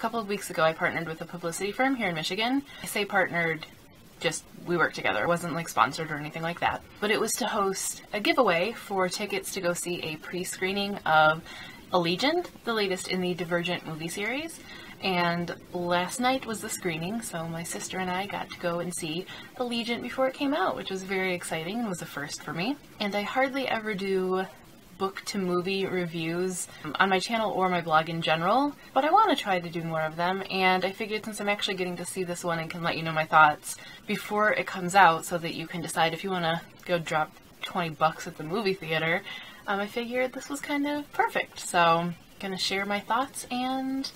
couple of weeks ago I partnered with a publicity firm here in Michigan. I say partnered, just we worked together. It wasn't like sponsored or anything like that. But it was to host a giveaway for tickets to go see a pre-screening of Allegiant, the latest in the Divergent movie series. And last night was the screening, so my sister and I got to go and see Allegiant before it came out, which was very exciting and was a first for me. And I hardly ever do book-to-movie reviews on my channel or my blog in general, but I want to try to do more of them, and I figured since I'm actually getting to see this one and can let you know my thoughts before it comes out so that you can decide if you want to go drop 20 bucks at the movie theater, I figured this was kind of perfect. So I'm going to share my thoughts and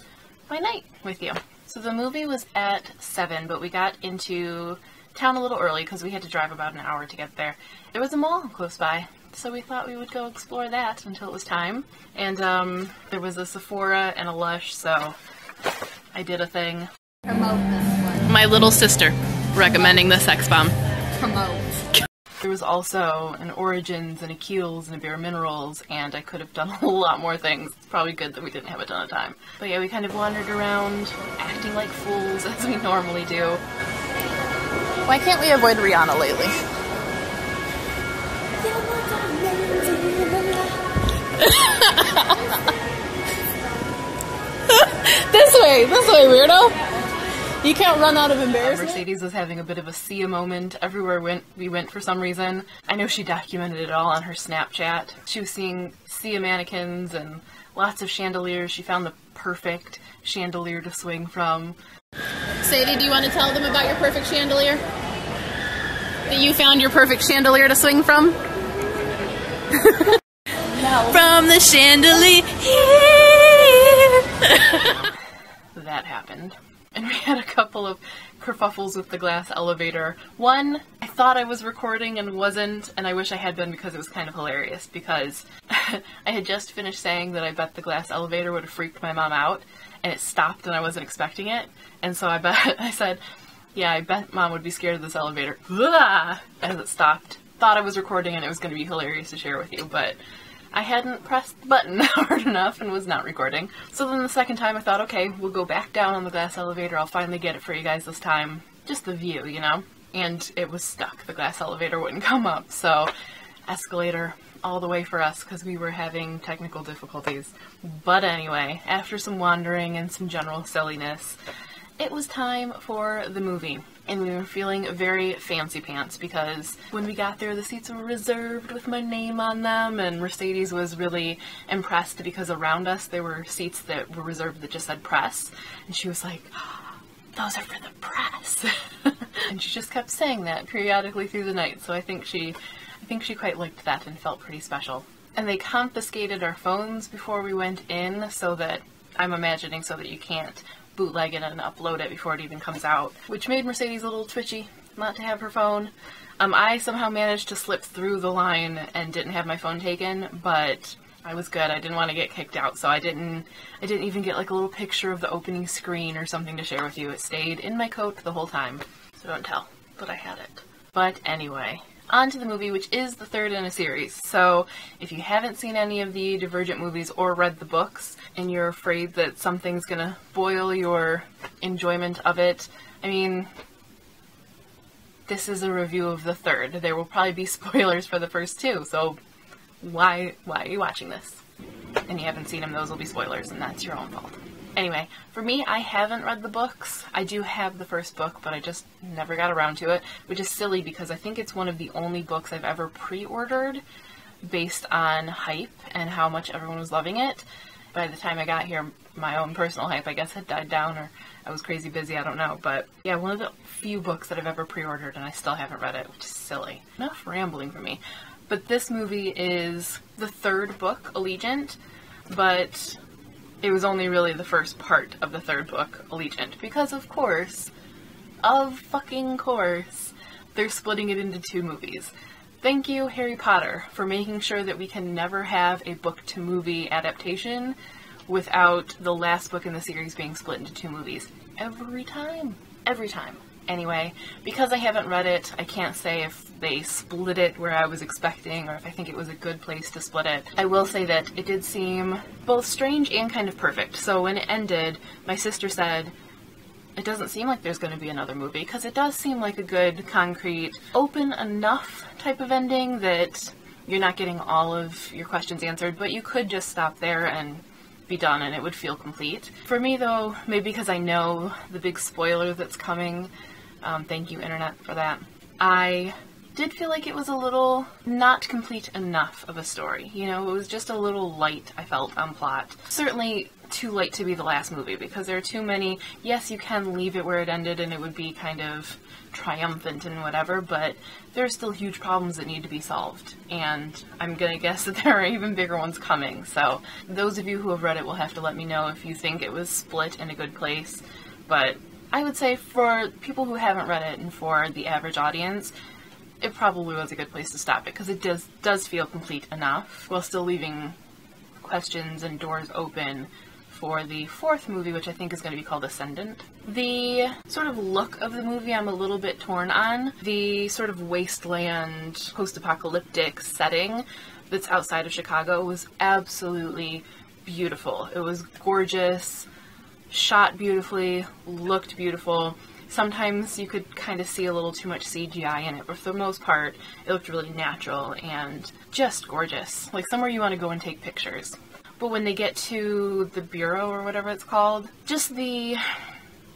my night with you. So the movie was at 7, but we got into town a little early because we had to drive about an hour to get there. There was a mall close by, so we thought we would go explore that until it was time. And there was a Sephora and a Lush, so I did a thing. Promote this one. My little sister recommending the Sex Bomb. Promote. There was also an Origins and a Kiehl's and a Bare Minerals, and I could have done a whole lot more things. It's probably good that we didn't have a ton of time. But yeah, we kind of wandered around, acting like fools as we normally do. Why can't we avoid Rihanna lately? This way, weirdo! You can't run out of embarrassment. Mercedes was having a bit of a Sia moment everywhere we went for some reason. I know she documented it all on her Snapchat. She was seeing Sia mannequins and lots of chandeliers. She found the perfect chandelier to swing from. Sadie, do you want to tell them about your perfect chandelier? That you found your perfect chandelier to swing from? No. From the chandelier. That happened. And we had a couple of kerfuffles with the glass elevator. One, I thought I was recording and wasn't, and I wish I had been because it was kind of hilarious, because I had just finished saying that I bet the glass elevator would have freaked my mom out, and it stopped and I wasn't expecting it, and so I said, yeah, I bet Mom would be scared of this elevator, as it stopped. Thought I was recording and it was going to be hilarious to share with you, but I hadn't pressed the button hard enough and was not recording. So then the second time I thought, okay, we'll go back down on the glass elevator. I'll finally get it for you guys this time. Just the view, you know? And it was stuck. The glass elevator wouldn't come up. So escalator all the way for us because we were having technical difficulties. But anyway, after some wandering and some general silliness, it was time for the movie. And we were feeling very fancy pants because when we got there, the seats were reserved with my name on them, and Mercedes was really impressed because around us there were seats that were reserved that just said press, and she was like, oh, those are for the press. And she just kept saying that periodically through the night, so I think she quite liked that and felt pretty special. And they confiscated our phones before we went in, so that, I'm imagining, so that you can't bootleg it and upload it before it even comes out, which made Mercedes a little twitchy not to have her phone. I somehow managed to slip through the line and didn't have my phone taken, but I was good. I didn't want to get kicked out, so I didn't even get like a little picture of the opening screen or something to share with you. It stayed in my coat the whole time, so don't tell, but I had it. But anyway, on to the movie, which is the third in a series. So if you haven't seen any of the Divergent movies or read the books, and you're afraid that something's gonna spoil your enjoyment of it, I mean, this is a review of the third. There will probably be spoilers for the first two, so why are you watching this? And you haven't seen them, those will be spoilers, and that's your own fault. Anyway, for me, I haven't read the books. I do have the first book, but I just never got around to it, which is silly because I think it's one of the only books I've ever pre-ordered based on hype and how much everyone was loving it. By the time I got here, my own personal hype, I guess, had died down, or I was crazy busy, I don't know. But yeah, one of the few books that I've ever pre-ordered, and I still haven't read it, which is silly. Enough rambling for me. But this movie is the third book, Allegiant, but it was only really the first part of the third book, Allegiant, because of course, they're splitting it into two movies. Thank you, Harry Potter, for making sure that we can never have a book-to-movie adaptation without the last book in the series being split into two movies. Every time. Every time. Anyway, because I haven't read it, I can't say if they split it where I was expecting or if I think it was a good place to split it. I will say that it did seem both strange and kind of perfect. So when it ended, my sister said, it doesn't seem like there's going to be another movie, because it does seem like a good, concrete, open enough type of ending that you're not getting all of your questions answered, but you could just stop there and be done and it would feel complete. For me though, maybe because I know the big spoiler that's coming, thank you internet for that, I did feel like it was a little not complete enough of a story. You know, it was just a little light, I felt, on plot. Certainly too light to be the last movie, because there are too many, yes, you can leave it where it ended and it would be kind of triumphant and whatever, but there are still huge problems that need to be solved, and I'm gonna guess that there are even bigger ones coming. So those of you who have read it will have to let me know if you think it was split in a good place, but I would say for people who haven't read it and for the average audience, it probably was a good place to stop it, because it does feel complete enough while still leaving questions and doors open for the fourth movie, which I think is going to be called Ascendant. The sort of look of the movie I'm a little bit torn on. The sort of wasteland, post-apocalyptic setting that's outside of Chicago was absolutely beautiful. It was gorgeous, shot beautifully, looked beautiful. Sometimes you could kind of see a little too much CGI in it, but for the most part, it looked really natural and just gorgeous. Like somewhere you want to go and take pictures. But when they get to the bureau or whatever it's called, just the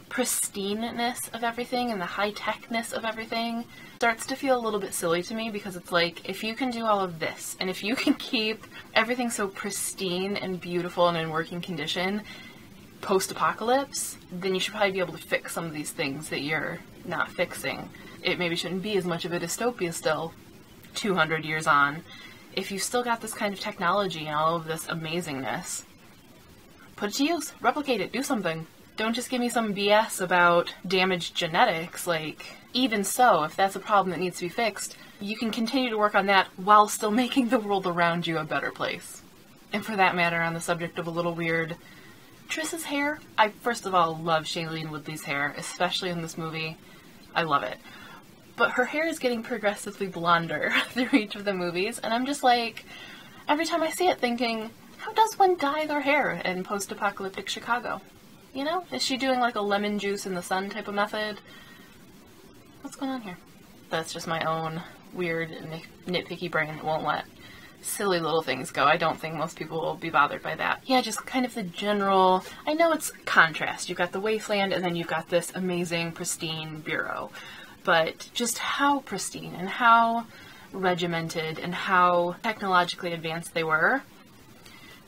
pristineness of everything and the high-techness of everything starts to feel a little bit silly to me, because it's like, if you can do all of this, and if you can keep everything so pristine and beautiful and in working condition post-apocalypse, then you should probably be able to fix some of these things that you're not fixing. It maybe shouldn't be as much of a dystopia still, 200 years on. If you've still got this kind of technology and all of this amazingness, put it to use, replicate it, do something. Don't just give me some BS about damaged genetics. Like, even so, if that's a problem that needs to be fixed, you can continue to work on that while still making the world around you a better place. And for that matter, on the subject of a little weird, Triss's hair, I first of all love Shailene Woodley's hair, especially in this movie. I love it. But her hair is getting progressively blonder through each of the movies, and I'm just like, every time I see it thinking, how does one dye their hair in post-apocalyptic Chicago? You know? Is she doing like a lemon juice in the sun type of method? What's going on here? That's just my own weird nitpicky brain that won't let silly little things go. I don't think most people will be bothered by that. Yeah, just kind of the general, I know it's contrast. You've got the wasteland and then you've got this amazing, pristine bureau. But just how pristine and how regimented and how technologically advanced they were.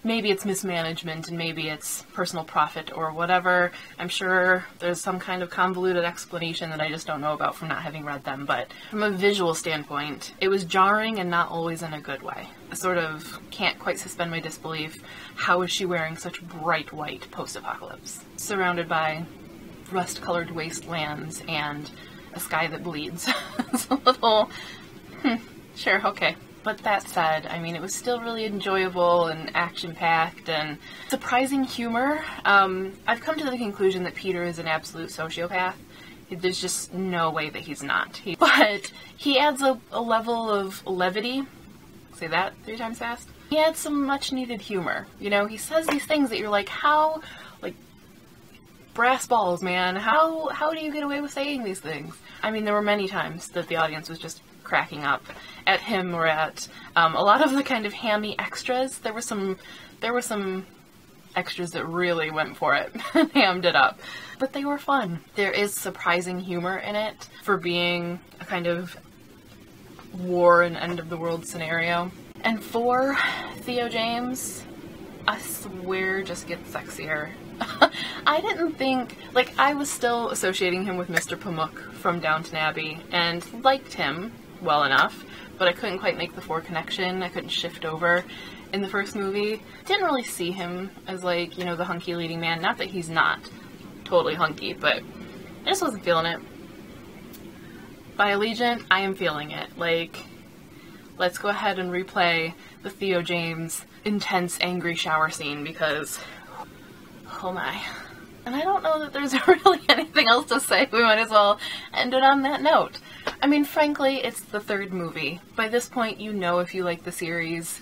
Maybe it's mismanagement and maybe it's personal profit or whatever. I'm sure there's some kind of convoluted explanation that I just don't know about from not having read them, but from a visual standpoint, it was jarring and not always in a good way. I sort of can't quite suspend my disbelief. How is she wearing such bright white post-apocalypse? Surrounded by rust-colored wastelands and a sky that bleeds. It's a little, sure, okay. But that said, I mean, it was still really enjoyable and action-packed and surprising humor. I've come to the conclusion that Peter is an absolute sociopath. There's just no way that he's not. But he adds a level of levity. Say that 3 times fast. He adds some much-needed humor. You know, he says these things that you're like, how, like, brass balls, man. How do you get away with saying these things? I mean, there were many times that the audience was just cracking up at him or at a lot of the kind of hammy extras. There were some extras that really went for it and hammed it up. But they were fun. There is surprising humor in it for being a kind of war and end of the world scenario. And for Theo James, I swear just gets sexier. I didn't think, like, I was still associating him with Mr. Pamuk from Downton Abbey and liked him well enough, but I couldn't quite make the 4 connection. I couldn't shift over in the first movie. Didn't really see him as, like, you know, the hunky leading man. Not that he's not totally hunky, but I just wasn't feeling it. By Allegiant, I am feeling it. Like, let's go ahead and replay the Theo James intense, angry shower scene because, oh my. And I don't know that there's really anything else to say. We might as well end it on that note. I mean, frankly, it's the third movie. By this point, you know if you like the series,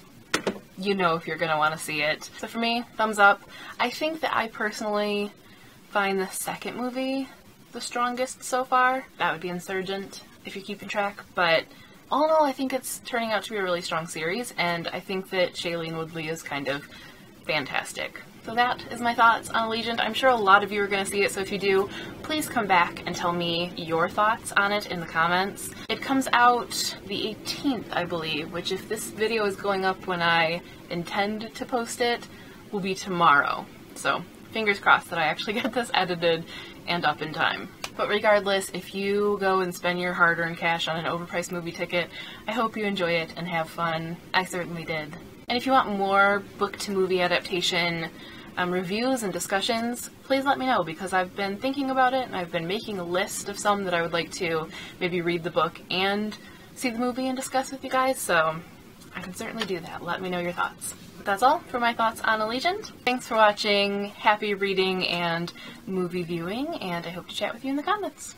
you know if you're going to want to see it. So for me, thumbs up. I think that I personally find the second movie the strongest so far. That would be Insurgent, if you're keeping track. But all in all, I think it's turning out to be a really strong series, and I think that Shailene Woodley is kind of fantastic. So that is my thoughts on Allegiant. I'm sure a lot of you are going to see it, so if you do, please come back and tell me your thoughts on it in the comments. It comes out the 18th, I believe, which if this video is going up when I intend to post it, will be tomorrow. So fingers crossed that I actually get this edited and up in time. But regardless, if you go and spend your hard-earned cash on an overpriced movie ticket, I hope you enjoy it and have fun. I certainly did. And if you want more book-to-movie adaptation reviews and discussions, please let me know, because I've been thinking about it and I've been making a list of some that I would like to maybe read the book and see the movie and discuss with you guys, so I can certainly do that. Let me know your thoughts. But that's all for my thoughts on Allegiant. Thanks for watching, happy reading and movie viewing, and I hope to chat with you in the comments.